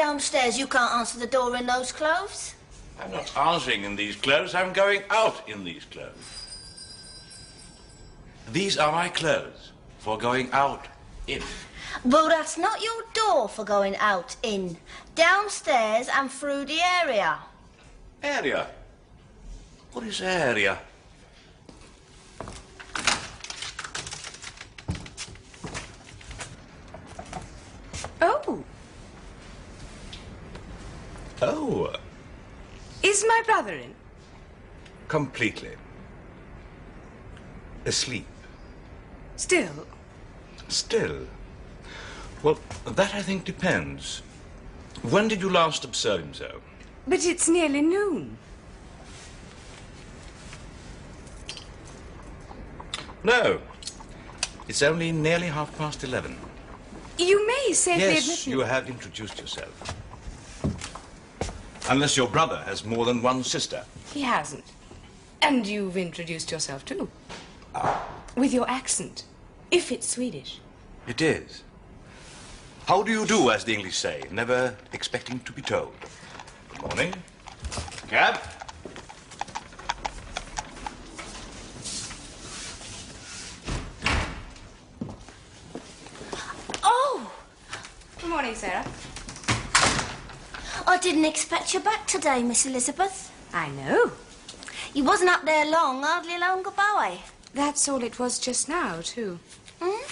downstairs. You can't answer the door in those clothes. I'm not answering in these clothes. I'm going out in these clothes. These are my clothes for going out in. Well, that's not your door for going out in. Downstairs and through the area. Area? What is area? Oh. Oh. Is my brother in? Completely. Asleep. Still? Still? Well, that I think depends. When did you last observe him so? But it's nearly noon. No. It's only nearly 11:30. You may safely admit Yes, me. you have introduced yourself. Unless your brother has more than one sister. He hasn't. And you've introduced yourself too. Ah. With your accent. If it's Swedish. It is. How do you do, as the English say, never expecting to be told. Good morning. Cab. Oh! Good morning, Sarah. I didn't expect you back today, Miss Elizabeth. I know. You wasn't up there long, hardly a long goodbye. That's all it was just now, too. Hmm?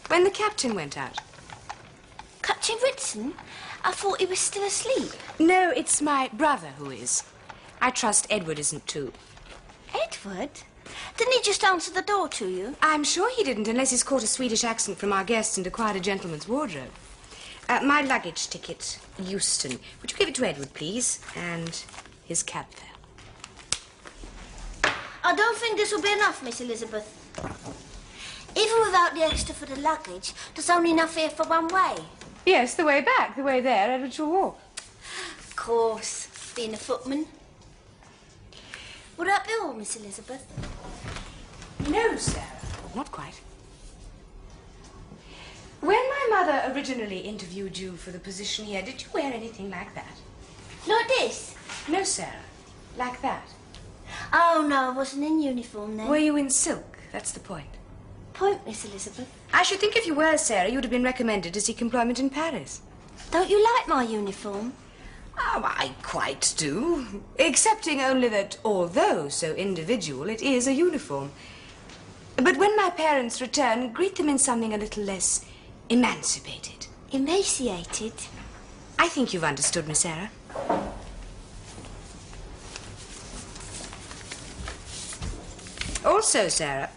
When the captain went out. Captain Ritson? I thought he was still asleep. No, it's my brother who is. I trust Edward isn't too. Edward? Didn't he just answer the door to you? I'm sure he didn't, unless he's caught a Swedish accent from our guests and acquired a gentleman's wardrobe. My luggage ticket, Euston. Would you give it to Edward, please? And his cab fare. I don't think this will be enough, Miss Elizabeth. Even without the extra for the luggage, there's only enough here for one way. Yes, the way back. The way there, Edward shall walk. Of course, being a footman. Would that be all, Miss Elizabeth? No, Sarah. Not quite. When my mother originally interviewed you for the position here, did you wear anything like that? Like this? No, Sarah. Like that. Oh, no, I wasn't in uniform then. Were you in silk? That's the point. Point, Miss Elizabeth? I should think if you were, Sarah, you would have been recommended to seek employment in Paris. Don't you like my uniform? Oh, I quite do. Excepting only that, although so individual, it is a uniform. But when my parents return, greet them in something a little less emancipated. Emaciated? I think you've understood me, Sarah. Also, Sarah...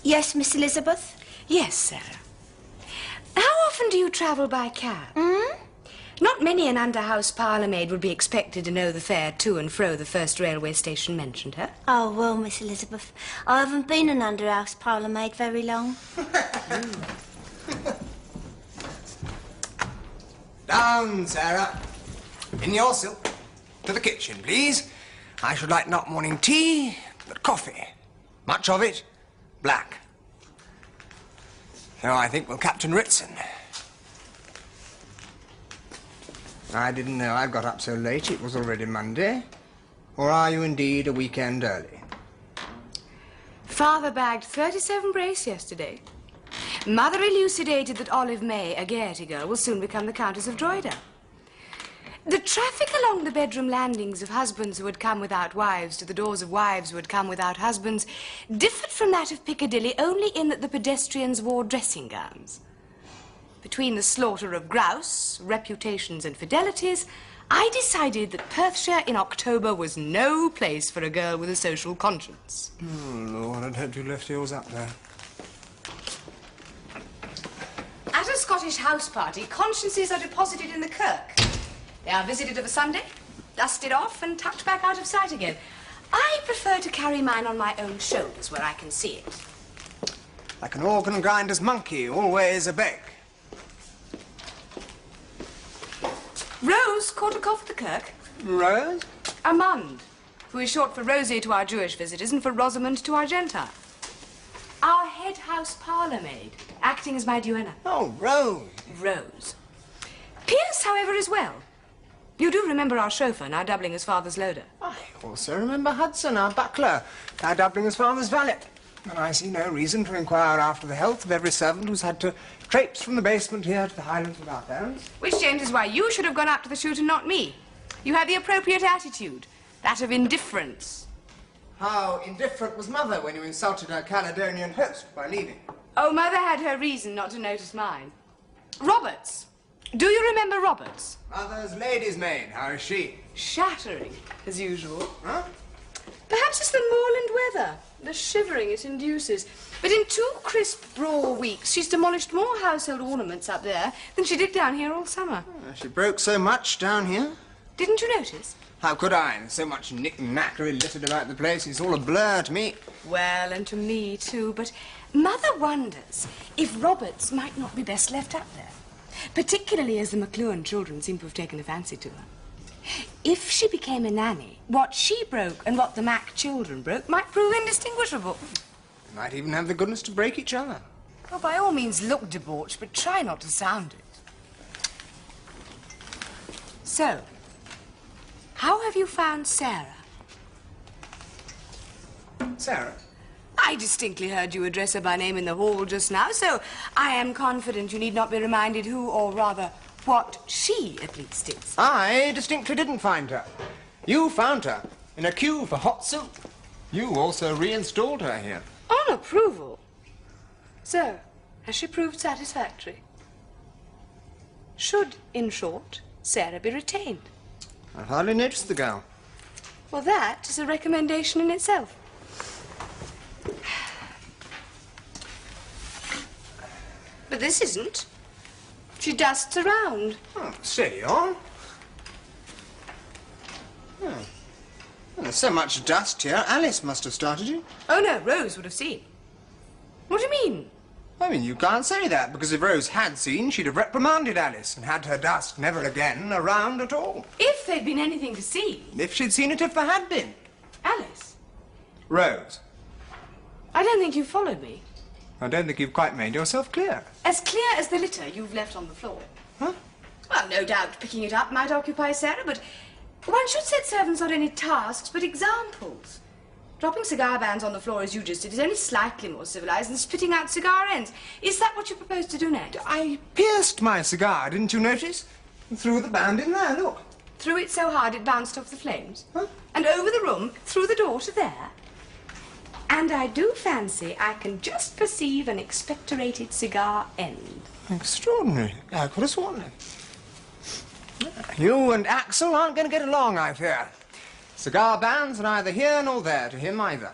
Yes, Miss Elizabeth? Yes, Sarah. How often do you travel by cab? Hmm? Not many an under-house parlour-maid would be expected to know the fare to and fro the first railway station mentioned her. Oh, well, Miss Elizabeth, I haven't been an under-house parlour-maid very long. Down, Sarah. In your silk. To the kitchen, please. I should like not morning tea, but coffee. Much of it, black. So I think we'll Captain Ritson. I didn't know I'd got up so late. It was already Monday. Or are you indeed a weekend early? Father bagged 37 brace yesterday. Mother elucidated that Olive May, a Gaiety girl, will soon become the Countess of Droida. The traffic along the bedroom landings of husbands who had come without wives to the doors of wives who had come without husbands differed from that of Piccadilly only in that the pedestrians wore dressing gowns. Between the slaughter of grouse, reputations and fidelities, I decided that Perthshire in October was no place for a girl with a social conscience. Oh, Lord, I'd hoped you left yours up there. At a Scottish house party, consciences are deposited in the kirk. They are visited of a Sunday, dusted off and tucked back out of sight again. I prefer to carry mine on my own shoulders where I can see it. Like an organ grinder's monkey, always a beck. Rose caught a cough at the kirk. Rose? Armand. who is short for Rosie to our Jewish visitors and for Rosamond to our Gentile. Our head house parlour maid, acting as my duenna. Oh, Rose. Rose. Pierce, however, is well. You do remember our chauffeur, now doubling as father's loader. I also remember Hudson, our butler, now doubling as father's valet. And I see no reason to inquire after the health of every servant who's had to traipse from the basement here to the Highlands without parents. Which, James, is why you should have gone out to the shoot and not me. You had the appropriate attitude, that of indifference. How indifferent was Mother when you insulted her Caledonian host by leaving? Oh, Mother had her reason not to notice mine. Roberts. Do you remember Roberts? Mother's lady's maid. How is she? Shattering, as usual. Huh? Perhaps it's the moorland weather, the shivering it induces. But in 2 crisp, raw weeks, she's demolished more household ornaments up there than she did down here all summer. She broke so much down here. Didn't you notice? How could I? There's so much knick-knackery littered about the place. It's all a blur to me. Well, and to me, too. But Mother wonders if Roberts might not be best left up there, particularly as the McLuhan children seem to have taken a fancy to her. If she became a nanny, what she broke and what the Mac children broke might prove indistinguishable. They might even have the goodness to break each other. Well, by all means, look debauched, but try not to sound it. So, how have you found Sarah? Sarah? I distinctly heard you address her by name in the hall just now, so I am confident you need not be reminded who, or rather, what she at least is. I distinctly didn't find her. You found her in a queue for hot soup. You also reinstalled her here. On approval. So, has she proved satisfactory? Should, in short, Sarah be retained? I hardly noticed the girl. Well, that is a recommendation in itself. But this isn't. She dusts around. Oh, steady on. Oh. Well, there's so much dust here. Alice must have started you. Oh, no, Rose would have seen. What do you mean? I mean, you can't say that, because if Rose had seen, she'd have reprimanded Alice and had her dust never again around at all. If there'd been anything to see. If she'd seen it, if there had been. Alice? Rose. I don't think you followed me. I don't think you've quite made yourself clear. As clear as the litter you've left on the floor. Huh? Well, no doubt picking it up might occupy Sarah, but one should set servants not any tasks, but examples. Dropping cigar bands on the floor, as you just did, is only slightly more civilized than spitting out cigar ends. Is that what you propose to do next? I pierced my cigar, didn't you notice? And threw the band in there, look. Threw it so hard it bounced off the flames? Huh? And over the room, through the door to there? And I do fancy I can just perceive an expectorated cigar end. Extraordinary. I could have sworn it. You and Axel aren't going to get along, I fear. Cigar bands are neither here nor there to him either.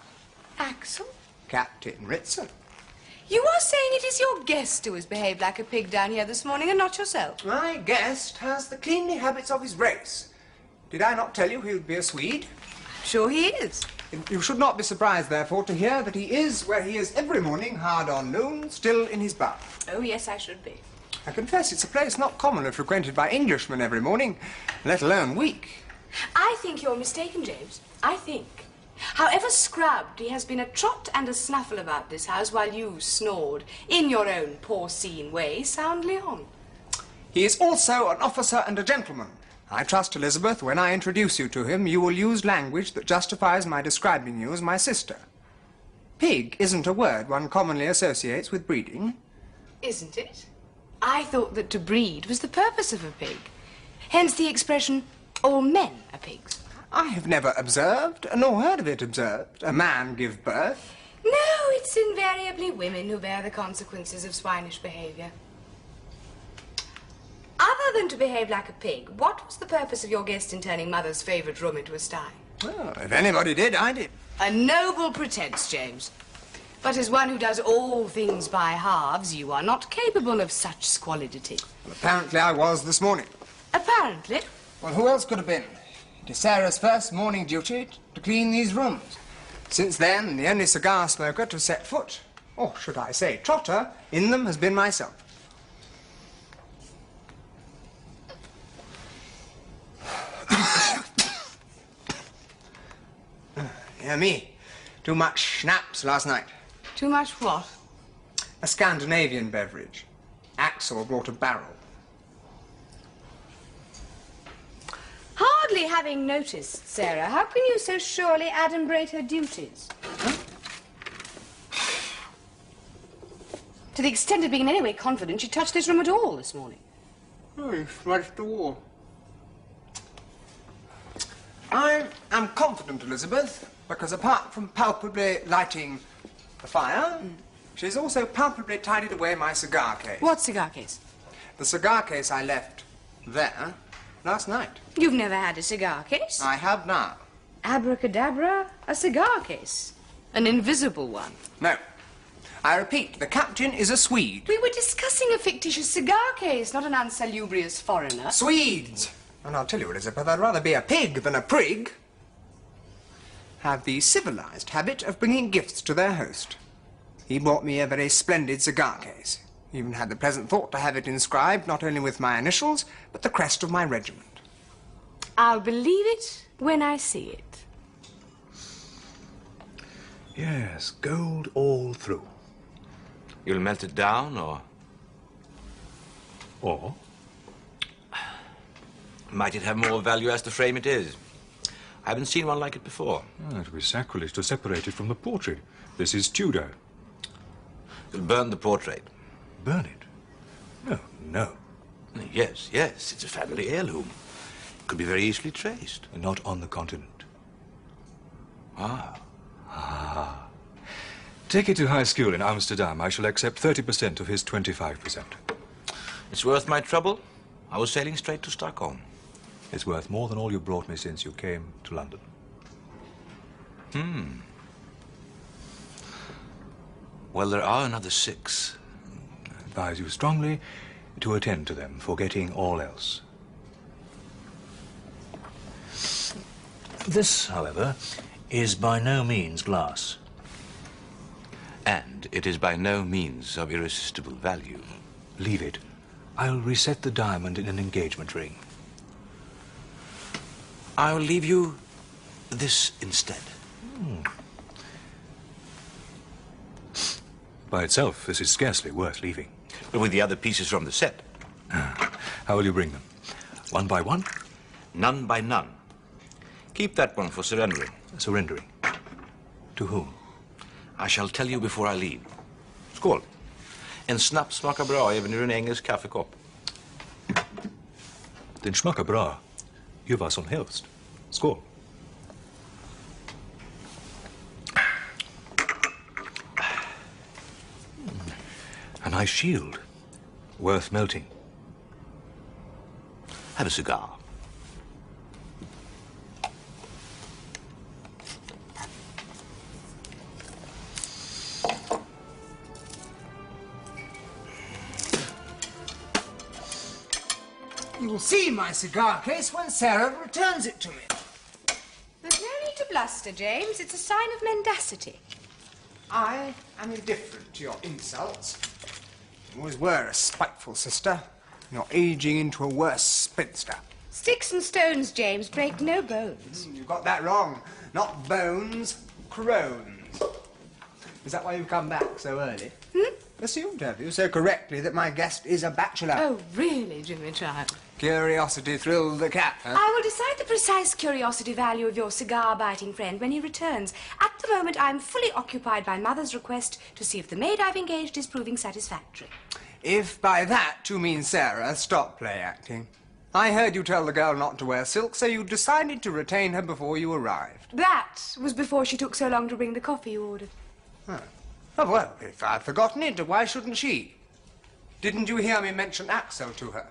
Axel? Captain Ritson. You are saying it is your guest who has behaved like a pig down here this morning and not yourself? My guest has the cleanly habits of his race. Did I not tell you he would be a Swede? Sure he is. You should not be surprised, therefore, to hear that he is where he is every morning, hard on noon, still in his bath. Oh, yes, I should be. I confess it's a place not commonly frequented by Englishmen every morning, let alone week. I think you're mistaken, James. I think. However scrubbed, he has been a trot and a snuffle about this house while you snored, in your own porcine way, soundly on. He is also an officer and a gentleman. I trust, Elizabeth, when I introduce you to him, you will use language that justifies my describing you as my sister. Pig isn't a word one commonly associates with breeding. Isn't it? I thought that to breed was the purpose of a pig. Hence the expression, all men are pigs. I have never observed, nor heard of it observed, a man give birth. No, it's invariably women who bear the consequences of swinish behaviour. Other than to behave like a pig, what was the purpose of your guest in turning Mother's favourite room into a sty? Well, if anybody did, I did. A noble pretence, James. But as one who does all things by halves, you are not capable of such squalidity. Well, apparently I was this morning. Apparently? Well, who else could have been? It is Sarah's first morning duty to clean these rooms. Since then, the only cigar smoker to set foot, or should I say trotter, in them has been myself. me. Too much schnapps last night. Too much what? A Scandinavian beverage. Axel brought a barrel. Hardly having noticed, Sarah, how can you so surely adumbrate her duties? Huh? To the extent of being in any way confident she touched this room at all this morning. Oh, you smudged the wall. I am confident, Elizabeth, because apart from palpably lighting the fire, she's also palpably tidied away my cigar case. What cigar case? The cigar case I left there last night. You've never had a cigar case? I have now. Abracadabra, a cigar case. An invisible one. No. I repeat, the captain is a Swede. We were discussing a fictitious cigar case, not an unsalubrious foreigner. Swedes! And I'll tell you, Elizabeth, I'd rather be a pig than a prig. Have the civilized habit of bringing gifts to their host. He brought me a very splendid cigar case. He even had the pleasant thought to have it inscribed not only with my initials, but the crest of my regiment. I'll believe it when I see it. Yes, gold all through. You'll melt it down, or? Or? Might it have more value as the frame it is? I haven't seen one like it before. Oh, it would be sacrilege to separate it from the portrait. This is Tudor. You'll burn the portrait. Burn it? No, no. Yes, yes, it's a family heirloom. It could be very easily traced. Not on the continent. Ah. Ah. Take it to high school in Amsterdam. I shall accept 30% of his 25%. It's worth my trouble. I was sailing straight to Stockholm. It's worth more than all you brought me since you came to London. Well, there are another 6. I advise you strongly to attend to them, forgetting all else. This, however, is by no means glass. And it is by no means of irresistible value. Leave it. I'll reset the diamond in an engagement ring. I'll leave you this instead. By itself, this is scarcely worth leaving. But with the other pieces from the set. How will you bring them? One by one? None by none. Keep that one for surrendering. Surrendering? To whom? I shall tell you before I leave. Skål. En snaps smakar bra även ur en engelsk kaffekopp. Den smakar bra. Ju vad som helst. Skål. A nice shield. Worth melting. Have a cigar. You will see my cigar case when Sarah returns it to me. There's no need to bluster, James. It's a sign of mendacity. I am indifferent to your insults. You always were a spiteful sister. You're aging into a worse spinster. Sticks and stones, James, break no bones. You got that wrong. Not bones, crones. Is that why you've come back so early? Assumed, have you, so correctly that my guest is a bachelor. Oh, really, Jimmy child? Curiosity thrilled the cat, huh? I will decide the precise curiosity value of your cigar-biting friend when he returns. At the moment, I'm fully occupied by Mother's request to see if the maid I've engaged is proving satisfactory. If by that you mean Sarah, stop play acting. I heard you tell the girl not to wear silk, so you decided to retain her before you arrived. That was before she took so long to bring the coffee you ordered. Huh. Oh, well, if I've forgotten it, why shouldn't she? Didn't you hear me mention Axel to her?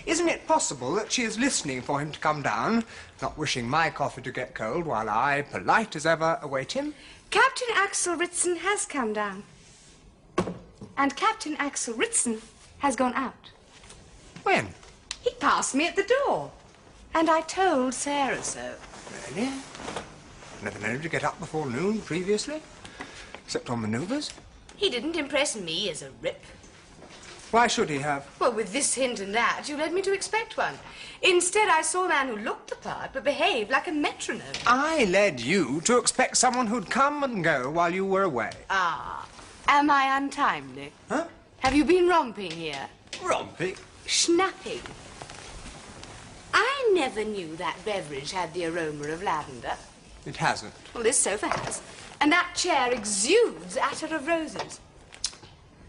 Isn't it possible that she is listening for him to come down, not wishing my coffee to get cold, while I, polite as ever, await him? Captain Axel Ritson has come down. And Captain Axel Ritson has gone out. When? He passed me at the door. And I told Sarah so. Really? Never known him to get up before noon previously? Except on manoeuvres? He didn't impress me as a rip. Why should he have? Well, with this hint and that, you led me to expect one. Instead, I saw a man who looked the part, but behaved like a metronome. I led you to expect someone who'd come and go while you were away. Ah, am I untimely? Huh? Have you been romping here? Romping? Schnapping. I never knew that beverage had the aroma of lavender. It hasn't. Well, this sofa has. And that chair exudes attar of roses.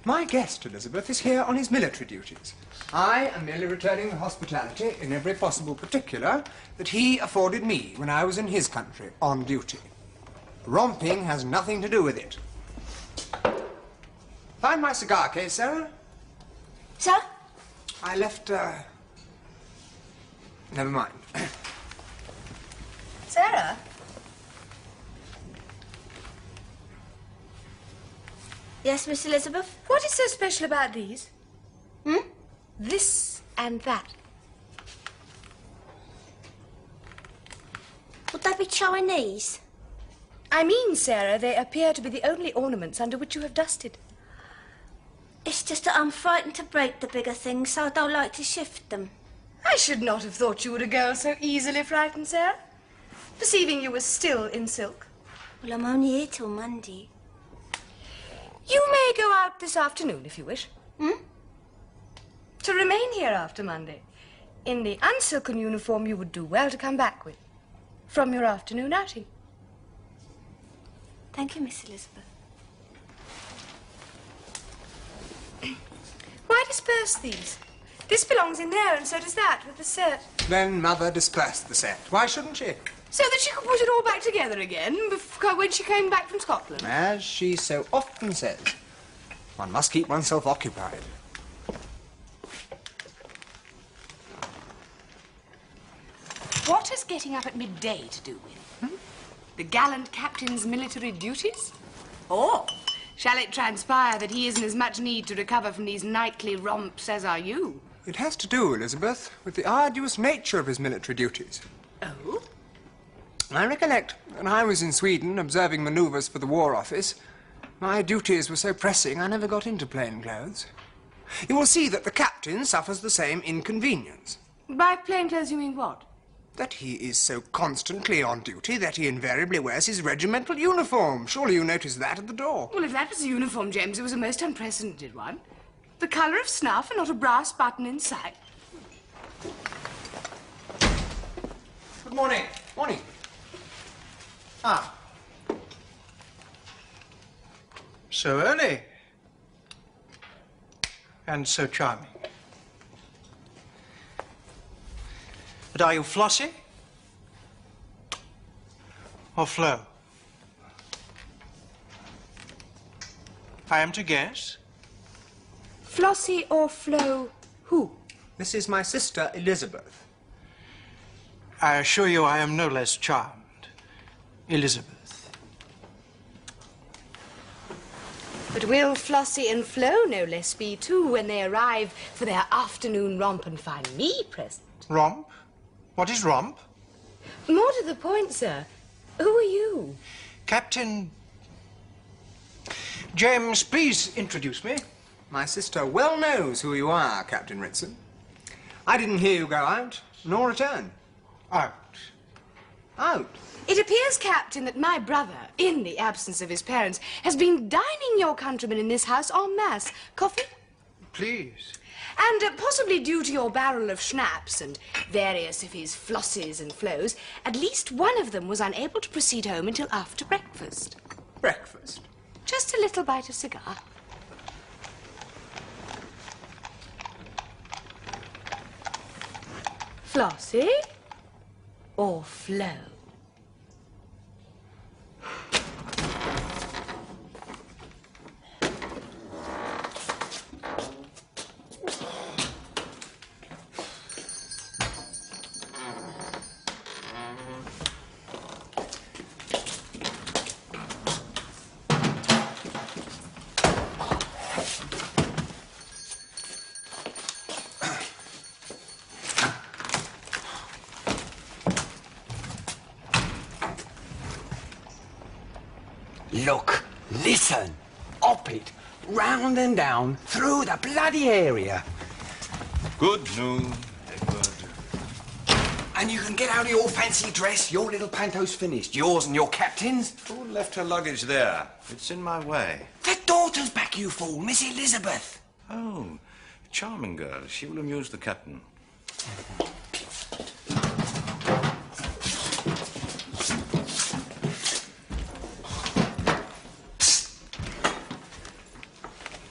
My guest, Elizabeth, is here on his military duties. I am merely returning the hospitality in every possible particular that he afforded me when I was in his country on duty. Romping has nothing to do with it. Find my cigar case, Sarah? Sir? I left, Never mind. Sarah? Yes, Miss Elizabeth? What is so special about these? Hmm? This and that. Would they be Chinese? I mean, Sarah, they appear to be the only ornaments under which you have dusted. It's just that I'm frightened to break the bigger things, so I don't like to shift them. I should not have thought you were a girl so easily frightened, Sarah. Perceiving you were still in silk. Well, I'm only here till Monday. You may go out this afternoon if you wish. Hmm? To remain here after Monday. In the unsilken uniform you would do well to come back with. From your afternoon outing. Thank you, Miss Elizabeth. Why disperse these? This belongs in there and so does that with the set. Then Mother dispersed the set. Why shouldn't she? So that she could put it all back together again when she came back from Scotland. As she so often says, one must keep oneself occupied. What has getting up at midday to do with? The gallant captain's military duties? Or shall it transpire that he is in as much need to recover from these nightly romps as are you? It has to do, Elizabeth, with the arduous nature of his military duties. Oh? I recollect when I was in Sweden observing manoeuvres for the War Office, my duties were so pressing I never got into plain clothes. You will see that the captain suffers the same inconvenience. By plain clothes you mean what? That he is so constantly on duty that he invariably wears his regimental uniform. Surely you noticed that at the door. Well, if that was a uniform, James, it was a most unprecedented one. The colour of snuff and not a brass button in sight. Good morning. Morning. Ah. So early. And so charming. But are you Flossie? Or Flo? I am to guess. Flossie or Flo who? This is my sister, Elizabeth. I assure you I am no less charmed. Elizabeth. But will Flossie and Flo no less be too when they arrive for their afternoon romp and find me present? Romp? What is romp? More to the point, sir. Who are you? Captain... James, please introduce me. My sister well knows who you are, Captain Ritson. I didn't hear you go out, nor return. Out. Out? It appears, Captain, that my brother, in the absence of his parents, has been dining your countrymen in this house en masse. Coffee? Please. And possibly due to your barrel of schnapps and various of his Flossies and Flows, at least one of them was unable to proceed home until after breakfast. Breakfast? Just a little bite of cigar. Flossie or Flo? Look, listen, up it, round and down, through the bloody area. Good news, Edward. And you can get out of your fancy dress. Your little panto's finished. Yours and your captain's. Who left her luggage there? It's in my way. The daughter's back, you fool, Miss Elizabeth. Oh, charming girl. She will amuse the captain.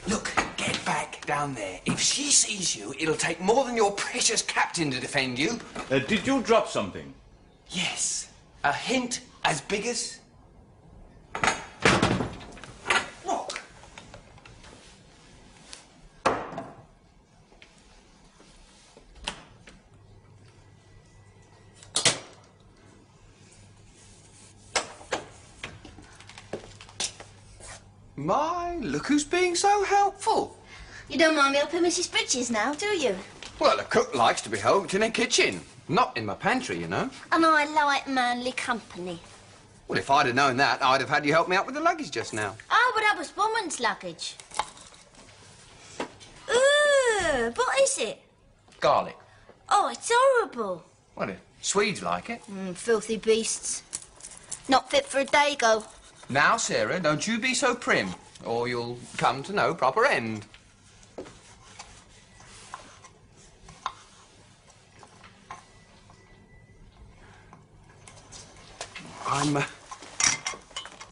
Look, get back down there. If she sees you, it'll take more than your precious captain to defend you. Did you drop something? Yes, a hint as big as... Look. My, look who's being so helpful. You don't mind me helping Mrs. Bridges now, do you? Well, the cook likes to be helped in her kitchen. Not in my pantry, you know. And I like manly company. Well, if I'd have known that, I'd have had you help me out with the luggage just now. Oh, but that was woman's luggage. Ooh, what is it? Garlic. Oh, it's horrible. Well, the Swedes like it. Filthy beasts. Not fit for a dago. Now, Sarah, don't you be so prim, or you'll come to no proper end.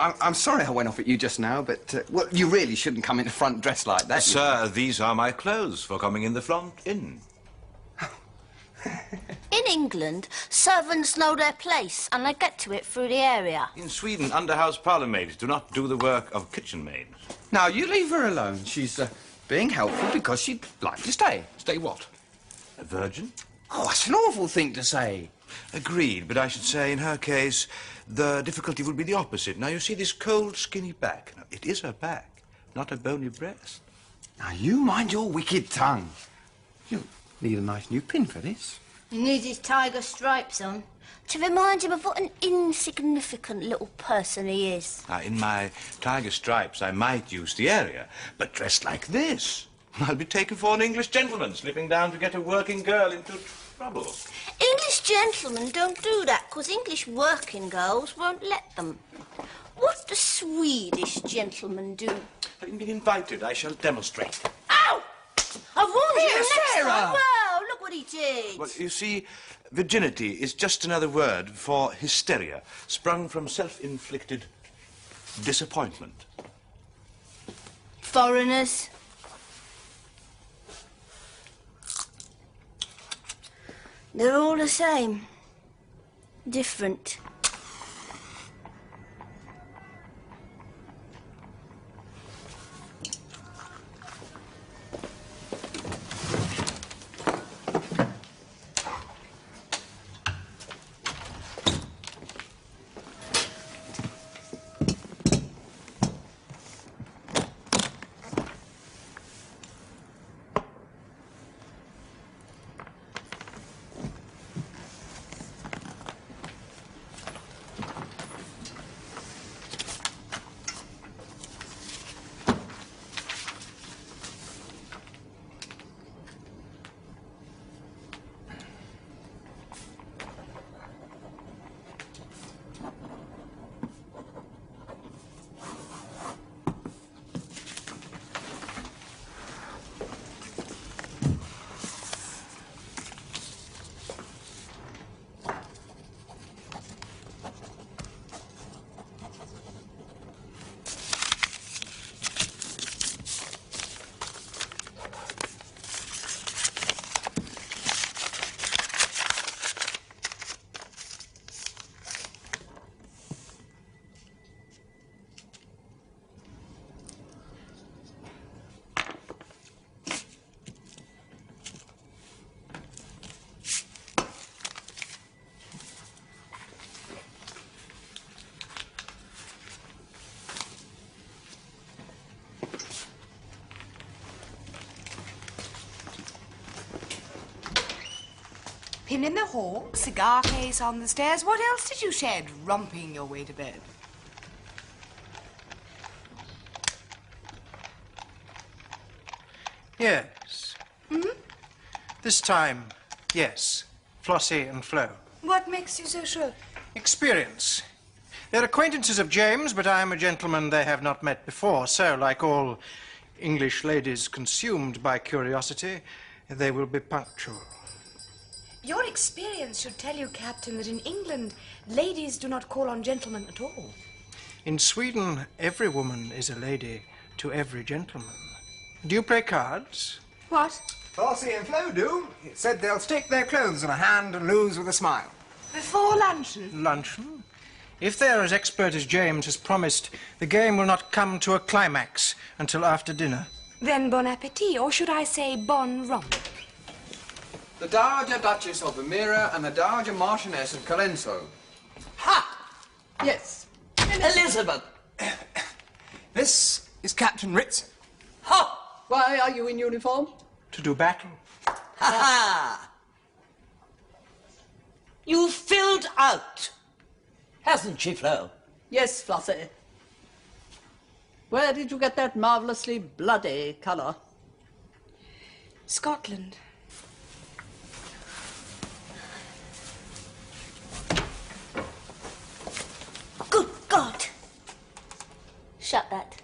I'm sorry I went off at you just now, but, well, you really shouldn't come in the front dressed like that. Sir, these are my clothes for coming in the front inn. In England, servants know their place and they get to it through the area. In Sweden, under-house parlour-maids do not do the work of kitchen maids. Now, you leave her alone. She's being helpful because she'd like to stay. Stay what? A virgin? Oh, that's an awful thing to say. Agreed, but I should say in her case, the difficulty will be the opposite. Now, you see this cold, skinny back. Now, it is her back, not a bony breast. Now, you mind your wicked tongue. You need a nice new pin for this. He needs his tiger stripes on to remind him of what an insignificant little person he is. Now, in my tiger stripes, I might use the area, but dressed like this, I'll be taken for an English gentleman slipping down to get a working girl into trouble. English gentlemen don't do that because English working girls won't let them. What do Swedish gentlemen do? Having been invited, I shall demonstrate. Ow! I warned you next Sarah! time. Well, look what he did. Well, you see, virginity is just another word for hysteria, sprung from self-inflicted disappointment. Foreigners. They're all the same. Different. Pin in the hall, cigar case on the stairs. What else did you shed, romping your way to bed? Yes. This time, yes. Flossie and Flo. What makes you so sure? Experience. They're acquaintances of James, but I am a gentleman they have not met before, so, like all English ladies consumed by curiosity, they will be punctual. Your experience should tell you, Captain, that in England, ladies do not call on gentlemen at all. In Sweden, every woman is a lady to every gentleman. Do you play cards? What? Flossie and Flo do. It said they'll stick their clothes in a hand and lose with a smile. Before luncheon? Luncheon? If they're as expert as James has promised, the game will not come to a climax until after dinner. Then bon appetit, or should I say bon romp? The Dowager Duchess of Emira and the Dowager Marchioness of Colenso. Ha! Yes. Elizabeth. This is Captain Ritz. Ha! Why are you in uniform? To do battle. Ha ha! You filled out, hasn't she, Flo? Yes, Flossie. Where did you get that marvellously bloody colour? Scotland. Good God! Shut that.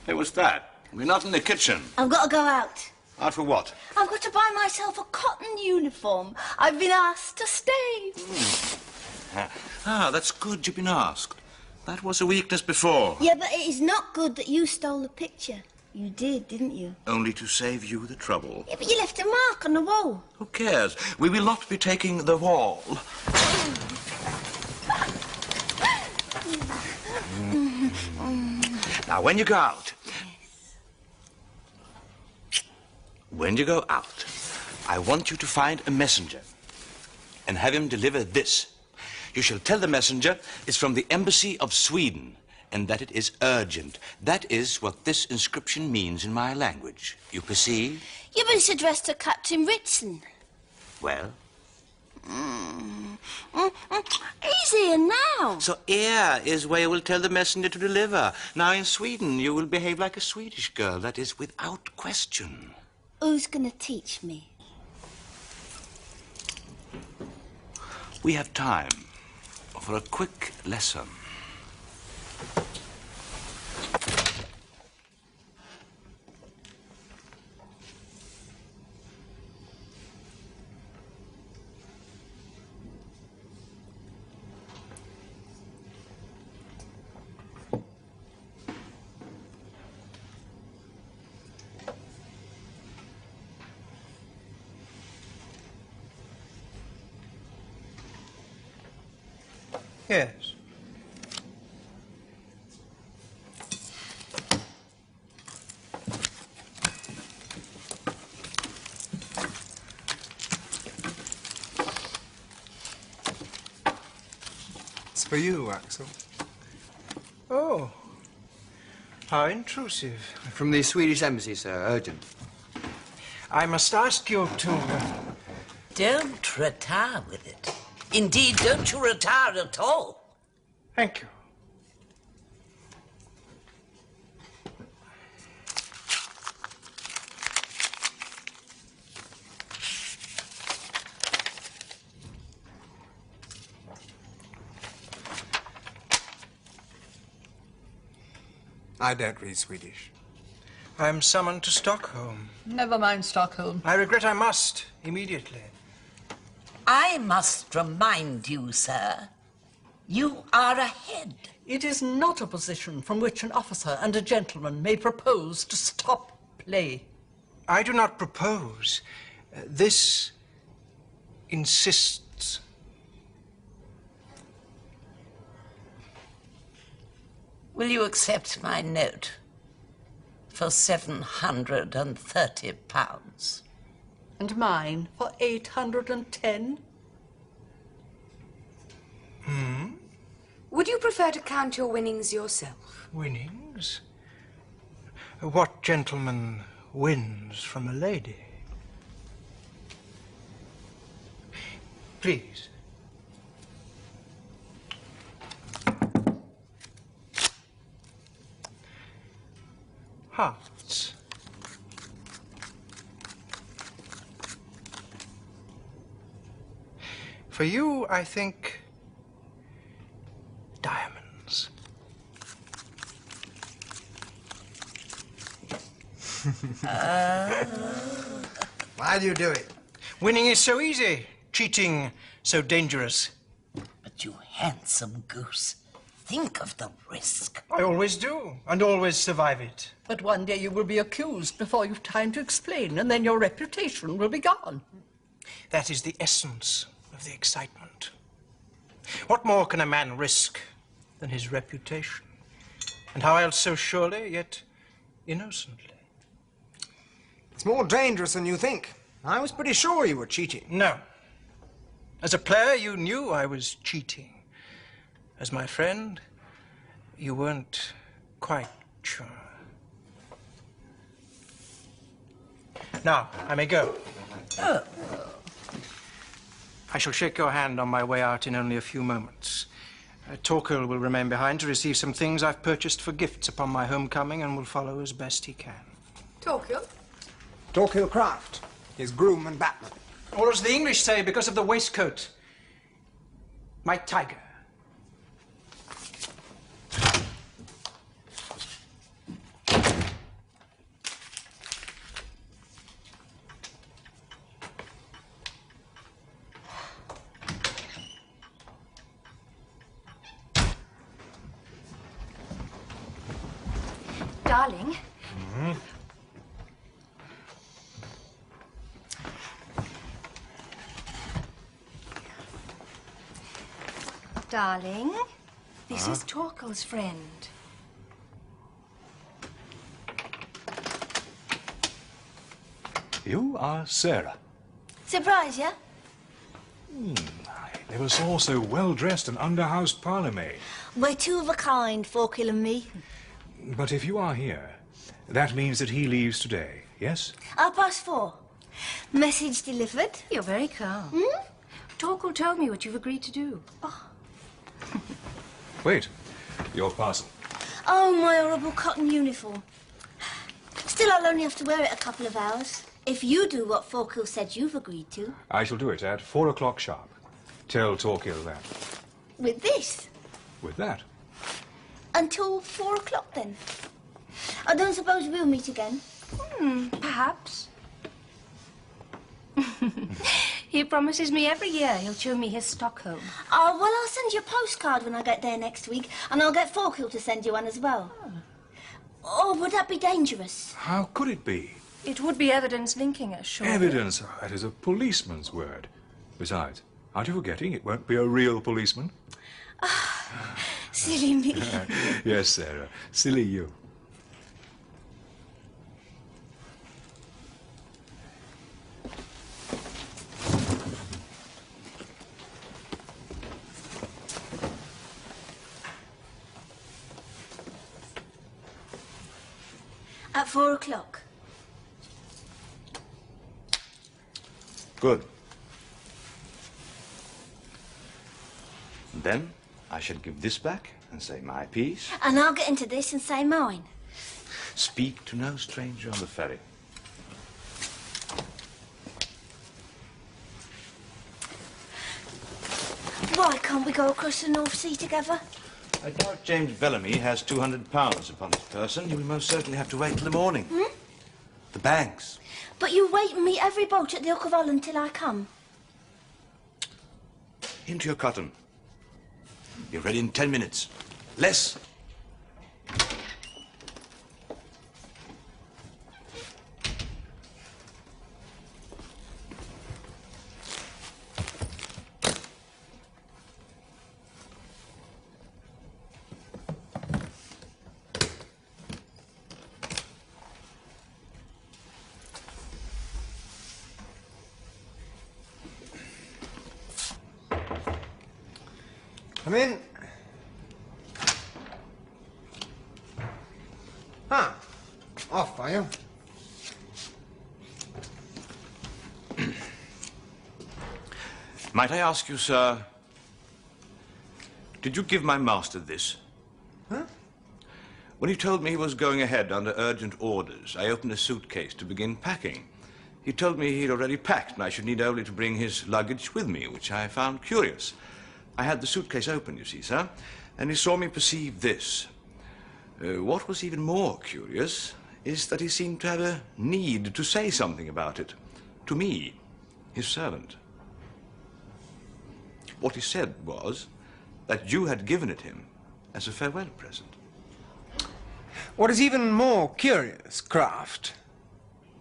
Hey, what's that? We're not in the kitchen. I've got to go out. Out for what? I've got to buy myself a cotton uniform. I've been asked to stay. Ah, that's good you've been asked. That was a weakness before. Yeah, but it is not good that you stole the picture. You did, didn't you? Only to save you the trouble. Yeah, but you left a mark on the wall. Who cares? We will not be taking the wall. Now, when you go out, I want you to find a messenger and have him deliver this. You shall tell the messenger it's from the Embassy of Sweden and that it is urgent. That is what this inscription means in my language. You perceive? Yeah, but it's addressed to Captain Ritson. Well? He's here now. So here is where you will tell the messenger to deliver. Now, in Sweden, you will behave like a Swedish girl. That is without question. Who's going to teach me? We have time for a quick lesson. Yes. It's for you, Axel. Oh. How intrusive. From the Swedish Embassy, sir. Urgent. I must ask you to... Don't retire with it. Indeed, don't you retire at all. Thank you. I don't read Swedish. I am summoned to Stockholm. Never mind Stockholm. I regret I must, immediately. I must remind you, sir, you are ahead. It is not a position from which an officer and a gentleman may propose to stop play. I do not propose. This insists. Will you accept my note for £730? And mine for 810? Would you prefer to count your winnings yourself? Winnings? What gentleman wins from a lady. Please. Hearts. For you, I think, diamonds. Why do you do it? Winning is so easy, cheating so dangerous. But you handsome goose, think of the risk. I always do, and always survive it. But one day you will be accused before you've time to explain, and then your reputation will be gone. That is the essence of the excitement. What more can a man risk than his reputation? And how else so surely, yet innocently? It's more dangerous than you think. I was pretty sure you were cheating. No. As a player, you knew I was cheating. As my friend, you weren't quite sure. Now, I may go. Oh. I shall shake your hand on my way out in only a few moments. Torquil will remain behind to receive some things I've purchased for gifts upon my homecoming and will follow as best he can. Torquil? Torquil Craft, his groom and battler. Or as the English say, because of the waistcoat, my tiger. Darling. Darling, this is Torquil's friend. You are Sarah. Surprise, yeah? They were all so well-dressed and under-housed parlour-maid. We're two of a kind, Torquil and me. But if you are here, that means that he leaves today, yes? 4:30. Message delivered. You're very calm. Torquil told me what you've agreed to do. Wait, your parcel. Oh, my horrible cotton uniform. Still, I'll only have to wear it a couple of hours. If you do what Torquil said you've agreed to. I shall do it at 4 o'clock sharp. Tell Torquil that. With this? With that. Until 4 o'clock, then. I don't suppose we'll meet again. Perhaps. He promises me every year he'll show me his Stockholm. Oh, well, I'll send you a postcard when I get there next week, and I'll get Torquil to send you one as well. Oh, would that be dangerous? How could it be? It would be evidence linking us, surely. Evidence? That is a policeman's word. Besides, aren't you forgetting it won't be a real policeman? Silly me. Yes, Sarah. Silly you. At 4 o'clock. Good. Then I shall give this back and say my piece. And I'll get into this and say mine. Speak to no stranger on the ferry. Why can't we go across the North Sea together? I doubt James Bellamy has £200 upon his person. He will most certainly have to wait till the morning. The banks. But you wait and meet every boat at the Hook of Holland till I come. Into your cotton. Be ready in 10 minutes. Less. Come in. Off, are you? Might I ask you, sir, did you give my master this? Huh? When he told me he was going ahead under urgent orders, I opened a suitcase to begin packing. He told me he'd already packed and I should need only to bring his luggage with me, which I found curious. I had the suitcase open, you see, sir, and he saw me perceive this. What was even more curious is that he seemed to have a need to say something about it. To me, his servant. What he said was that you had given it him as a farewell present. What is even more curious, Kraft,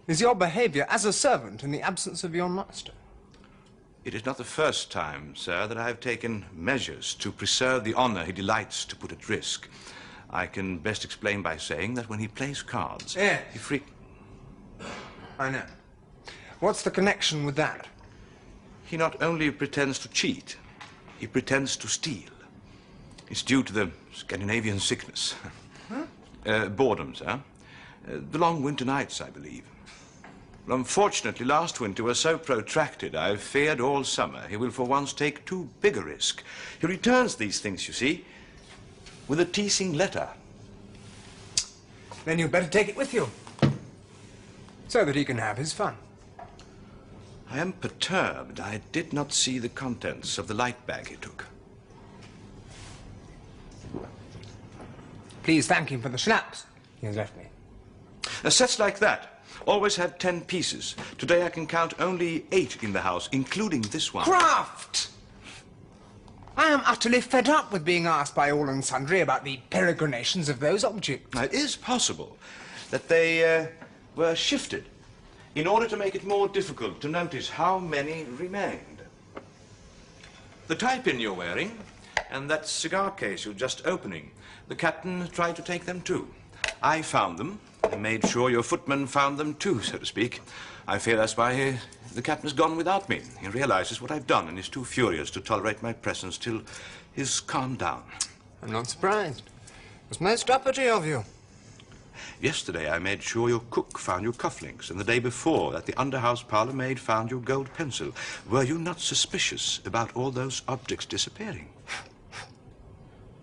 is your behavior as a servant in the absence of your master. It is not the first time, sir, that I have taken measures to preserve the honor he delights to put at risk. I can best explain by saying that when he plays cards, Yes. he I know. What's the connection with that? He not only pretends to cheat, he pretends to steal. It's due to the Scandinavian sickness. Huh? Boredom, sir. The long winter nights, I believe. Well, unfortunately, last winter was so protracted, I've feared all summer he will for once take too big a risk. He returns these things, you see, with a teasing letter. Then you'd better take it with you, so that he can have his fun. I am perturbed. I did not see the contents of the light bag he took. Please thank him for the schnapps he has left me. Sets like that always have 10 pieces. Today I can count only 8 in the house, including this one. Kraft! I am utterly fed up with being asked by all and sundry about the peregrinations of those objects. Now, it is possible that they were shifted in order to make it more difficult to notice how many remained. The tie-pin you're wearing and that cigar case you're just opening, the captain tried to take them too. I found them and made sure your footman found them too, so to speak. I fear that's why the captain has gone without me. He realizes what I've done and is too furious to tolerate my presence till he's calmed down. I'm not surprised. It was most uppity of you. Yesterday I made sure your cook found your cufflinks, and the day before that the under-house parlour maid found your gold pencil. Were you not suspicious about all those objects disappearing?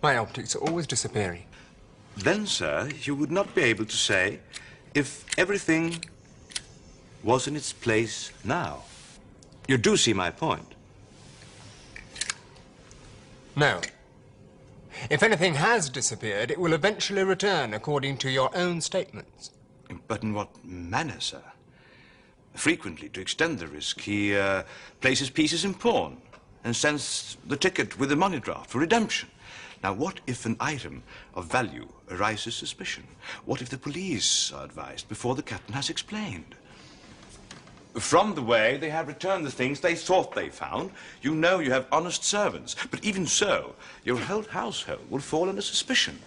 My objects are always disappearing. Then, sir, you would not be able to say if everything was in its place now. You do see my point. No. If anything has disappeared, it will eventually return according to your own statements. But in what manner, sir? Frequently, to extend the risk, he places pieces in pawn and sends the ticket with the money draft for redemption. Now, what if an item of value arises suspicion? What if the police are advised before the captain has explained? From the way they have returned the things they thought they found, you know you have honest servants. But even so, your whole household will fall under suspicion.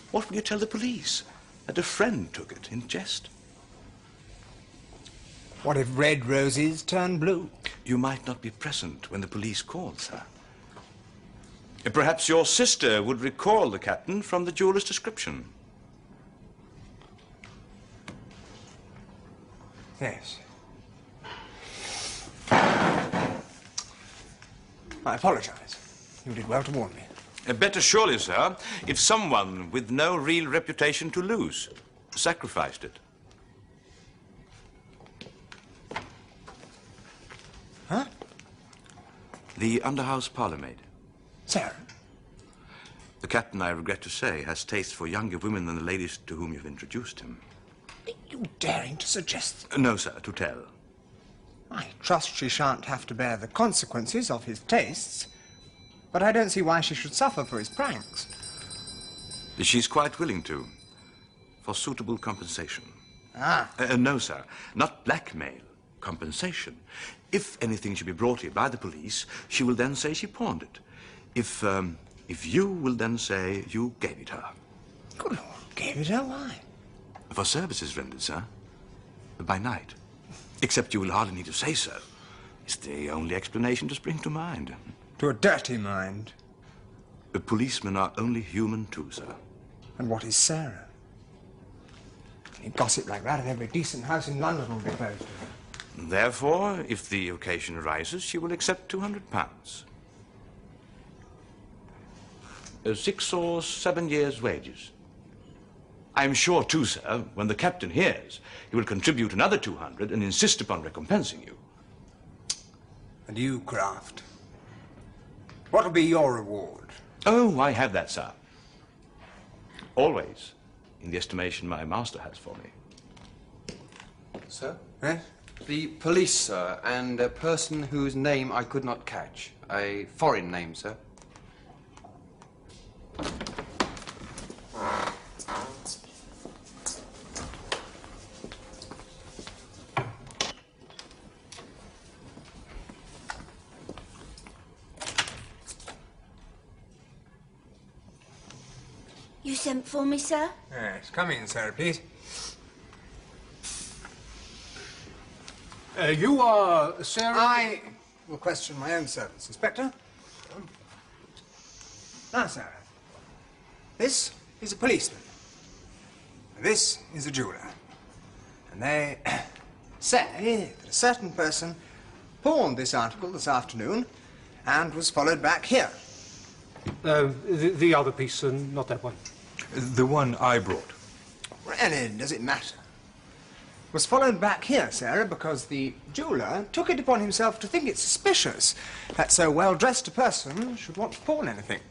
What will you tell the police? That a friend took it in jest? What if red roses turn blue? You might not be present when the police called, sir. Perhaps your sister would recall the captain from the jeweller's description. Yes. I apologize. You did well to warn me. Better surely, sir, if someone with no real reputation to lose sacrificed it. Huh? The under-house parlour maid. Sarah? The captain, I regret to say, has taste for younger women than the ladies to whom you've introduced him. Are you daring to suggest... No, sir, to tell. I trust she shan't have to bear the consequences of his tastes, but I don't see why she should suffer for his pranks. She's quite willing to, for suitable compensation. Ah. No, sir, not blackmail, compensation. If anything should be brought here by the police, she will then say she pawned it. If you will then say you gave it her. Good Lord, gave it her? Why? For services rendered, sir. By night. Except you will hardly need to say so. It's the only explanation to spring to mind. To a dirty mind. The policemen are only human too, sir. And what is Sarah? Any gossip like that in every decent house in London will be closed to her. Therefore, if the occasion arises, she will accept £200. 6 or 7 years' wages. I'm sure, too, sir, when the captain hears, he will contribute another 200 and insist upon recompensing you. And you, Kraft? What will be your reward? Oh, I have that, sir. Always, in the estimation my master has for me. Sir? Yes? The police, sir, and a person whose name I could not catch. A foreign name, sir. You sent for me, sir? Yes, come in, sir, please. You are Sarah... I will question my own servants, Inspector. Now, Sarah, this is a policeman. And this is a jeweller. And they say that a certain person pawned this article this afternoon and was followed back here. The other piece, not that one. The one I brought. Really, does it matter? Was followed back here, Sarah, because the jeweller took it upon himself to think it suspicious that so well-dressed a person should want to pawn anything.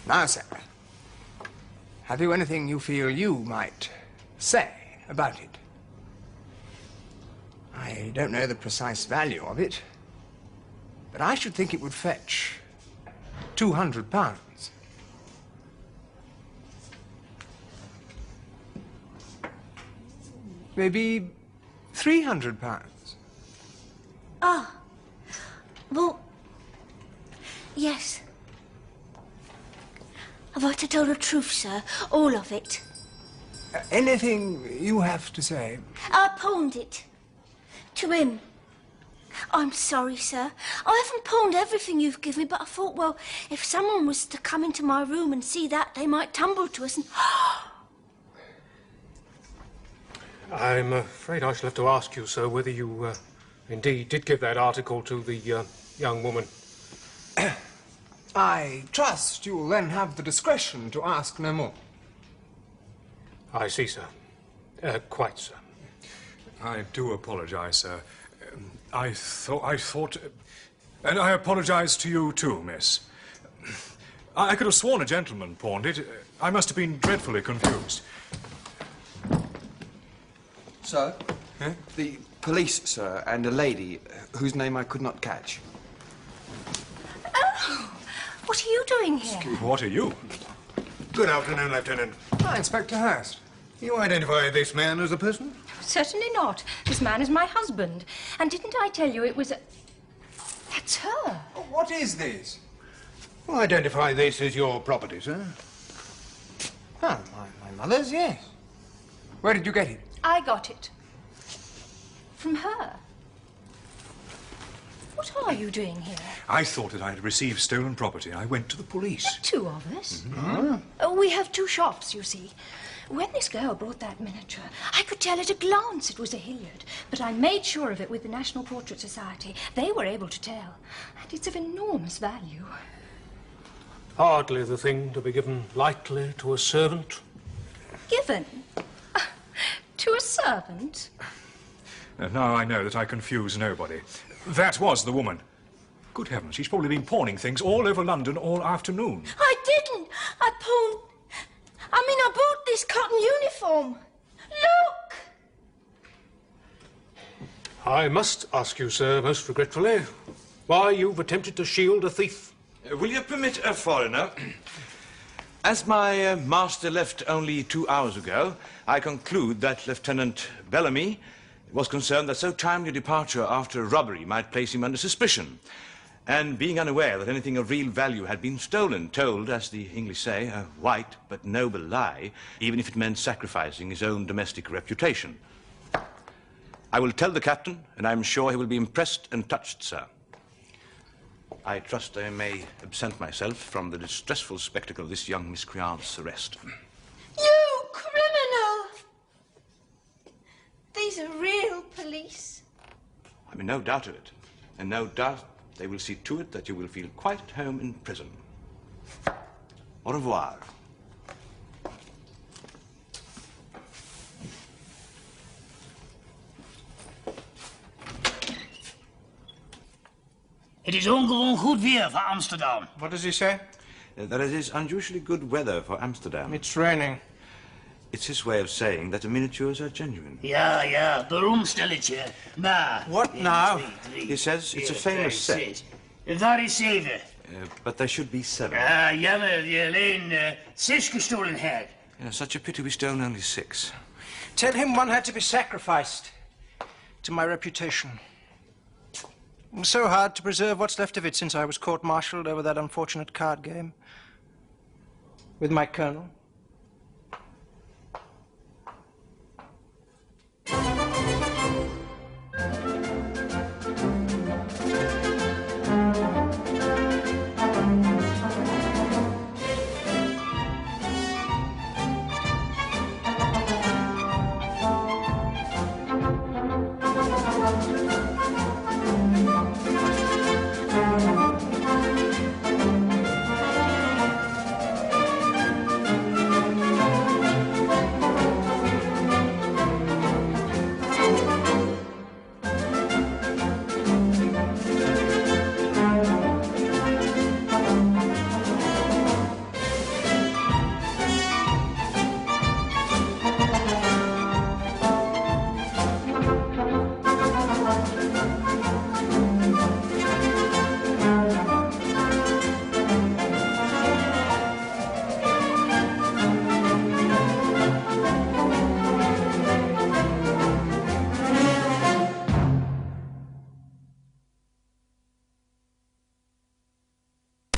Now, Sarah, have you anything you feel you might say about it? I don't know the precise value of it, but I should think it would fetch £200. Maybe £300. Ah. Well, yes. Have I to tell the truth, sir? All of it? Anything you have to say? I pawned it. To him. I'm sorry, sir. I haven't pawned everything you've given me, but I thought, well, if someone was to come into my room and see that, they might tumble to us and... I'm afraid I shall have to ask you, sir, whether you indeed did give that article to the young woman. I trust you will then have the discretion to ask no more. I see, sir. Quite, sir. I do apologize, sir. I thought... and I apologize to you too, miss. I could have sworn a gentleman pawned it. I must have been dreadfully confused. Sir? Huh? The police, sir, and a lady whose name I could not catch. Oh! What are you doing here? What are you? Good afternoon, Lieutenant. Ah, Inspector Hurst. You identify this man as a person? Certainly not. This man is my husband. And didn't I tell you it was a... That's her. Oh, what is this? Well, identify this as your property, sir. Oh, my mother's, yes. Where did you get it? I got it. From her. What are you doing here? I thought that I had received stolen property. I went to the police. The two of us? Mm-hmm. We have two shops, you see. When this girl brought that miniature, I could tell at a glance it was a Hilliard, but I made sure of it with the National Portrait Society. They were able to tell, and it's of enormous value. Hardly the thing to be given lightly to a servant. Given? To a servant? Now I know that I confuse nobody. That was the woman. Good heavens, she's probably been pawning things all over London all afternoon. I didn't. I pawned... I bought this cotton uniform. Look! I must ask you, sir, most regretfully, why you've attempted to shield a thief. Will you permit a foreigner? As my master left only 2 hours ago, I conclude that Lieutenant Bellamy was concerned that so timely a departure after a robbery might place him under suspicion. And being unaware that anything of real value had been stolen, told, as the English say, a white but noble lie, even if it meant sacrificing his own domestic reputation. I will tell the captain, and I'm sure he will be impressed and touched, sir. I trust I may absent myself from the distressful spectacle of this young miscreant's arrest. You criminal! mean, no doubt of it. And no doubt they will see to it that you will feel quite at home in prison. Au revoir. Het is ongewoon goed weer voor Amsterdam. What does he say? That it is unusually good weather for Amsterdam. It's raining. It's his way of saying that the miniatures are genuine. Ja, beroemdstelletje. Maar... What now? He says it's a famous set. Waar is 7? But there should be 7. Jammer, die alleen 6 gestolen had. Yeah, such a pity we stole only 6. Tell him one had to be sacrificed to my reputation. It was so hard to preserve what's left of it since I was court-martialed over that unfortunate card game with my colonel.